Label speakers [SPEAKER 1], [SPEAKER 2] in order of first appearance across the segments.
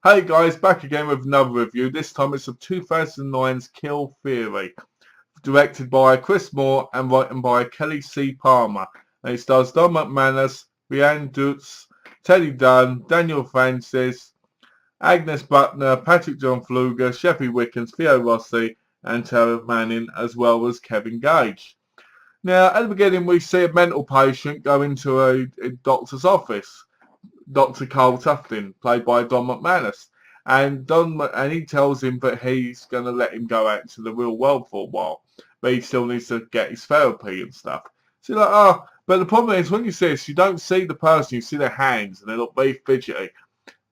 [SPEAKER 1] Hey guys, back again with another review. This time it's of 2009's Kill Theory, directed by Chris Moore and written by Kelly C. Palmer. And it stars Don McManus, Rhiannon Dutz, Teddy Dunn, Daniel Francis, Agnes Butler, Patrick John Fluger, Sheffy Wickens, Theo Rossi, and Tara Manning, as well as Kevin Gage. Now, at the beginning, we see a mental patient go into a doctor's office. Dr. Carl Tufton, played by Don McManus. And he tells him that he's going to let him go out into the real world for a while, but he still needs to get his therapy and stuff. So you're like, oh, but the problem is when you see this, you don't see the person, you see their hands, and they look very fidgety,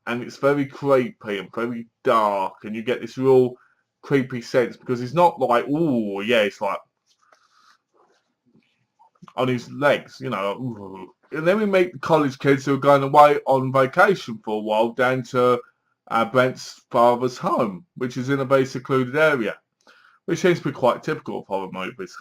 [SPEAKER 1] and it's very creepy and very dark, and you get this real creepy sense because it's not like, oh yeah, it's like on his legs, you know. Ooh. And then we meet the college kids who are going away on vacation for a while down to Brent's father's home, which is in a very secluded area, which seems to be quite typical of horror movies.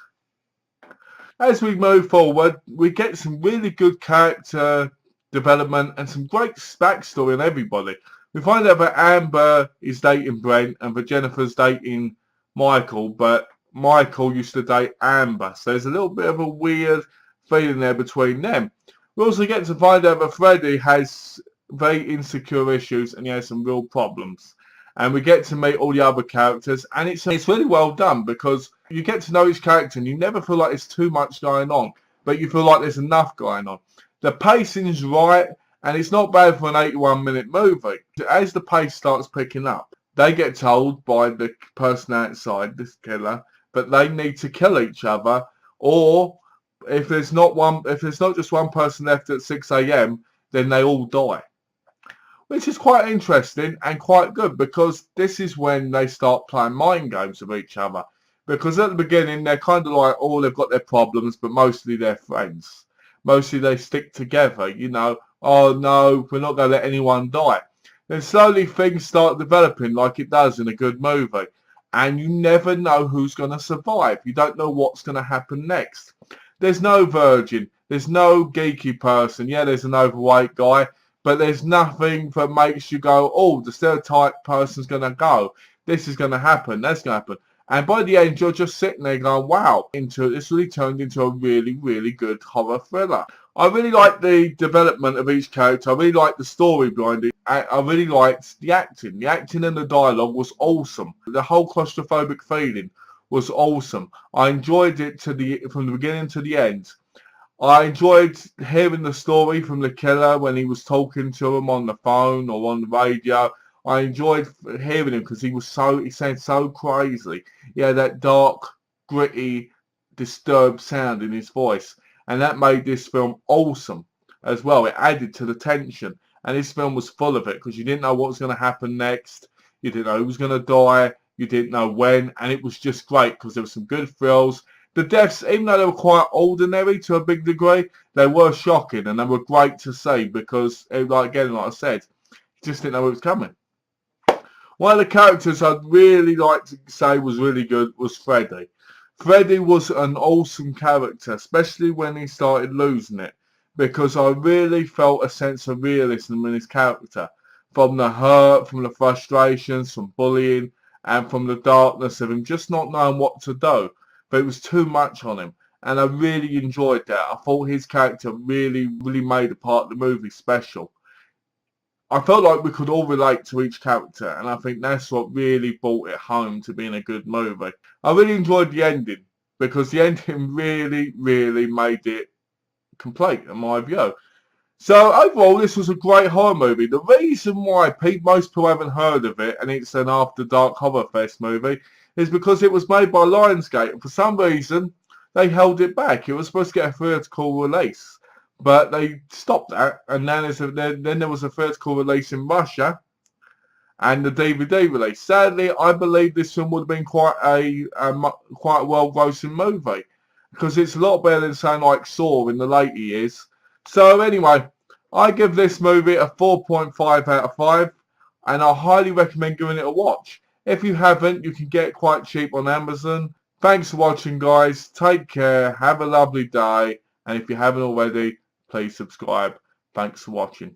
[SPEAKER 1] As we move forward, we get some really good character development and some great backstory on everybody. We find out that Amber is dating Brent and that Jennifer's dating Michael, but Michael used to date Amber, so there's a little bit of a weird feeling there between them. We also get to find out that Freddy has very insecure issues and he has some real problems. And we get to meet all the other characters, and it's really well done because you get to know each character and you never feel like there's too much going on, but you feel like there's enough going on. The pacing is right, and it's not bad for an 81-minute movie. As the pace starts picking up, they get told by the person outside, this killer, that they need to kill each other, or if there's not just one person left at 6 a.m., then they all die. Which is quite interesting and quite good because this is when they start playing mind games with each other. Because at the beginning, they're kind of like, oh, they've got their problems, but mostly they're friends. Mostly they stick together, you know. Oh, no, we're not going to let anyone die. Then slowly things start developing like it does in a good movie. And you never know who's going to survive. You don't know what's going to happen next. There's no virgin. There's no geeky person. Yeah, there's an overweight guy. But there's nothing that makes you go, oh, the stereotype person's going to go. This is going to happen. That's going to happen. And by the end, you're just sitting there going, wow, this really turned into a really, really good horror thriller. I really like the development of each character. I really like the story behind it. I really liked the acting. The acting and the dialogue was awesome. The whole claustrophobic feeling was awesome. I enjoyed it from the beginning to the end. I enjoyed hearing the story from the killer when he was talking to him on the phone or on the radio. I enjoyed hearing him because he sounded so crazy. He had that dark, gritty, disturbed sound in his voice. And that made this film awesome as well. It added to the tension. And this film was full of it because you didn't know what was going to happen next. You didn't know who was going to die. You didn't know when. And it was just great because there were some good thrills. The deaths, even though they were quite ordinary to a big degree, they were shocking and they were great to see because, like I said, you just didn't know it was coming. One of the characters I'd really like to say was really good was Freddy. Freddy was an awesome character, especially when he started losing it, because I really felt a sense of realism in his character. From the hurt, from the frustrations, from bullying, and from the darkness of him just not knowing what to do. But it was too much on him. And I really enjoyed that. I thought his character really, really made a part of the movie special. I felt like we could all relate to each character, and I think that's what really brought it home to being a good movie. I really enjoyed the ending, because the ending really, really made it complete, in my view. So overall, this was a great horror movie. The reason why most people haven't heard of it, and it's an After Dark Horror Fest movie, is because it was made by Lionsgate, and for some reason, they held it back. It was supposed to get a theatrical release, but they stopped that, and then there was a theatrical release in Russia, and the DVD release. Sadly, I believe this film would have been quite a well-grossing movie, because it's a lot better than something like Saw in the later years. So anyway, I give this movie a 4.5 out of 5, and I highly recommend giving it a watch. If you haven't, you can get it quite cheap on Amazon. Thanks for watching, guys. Take care. Have a lovely day. And if you haven't already, please subscribe. Thanks for watching.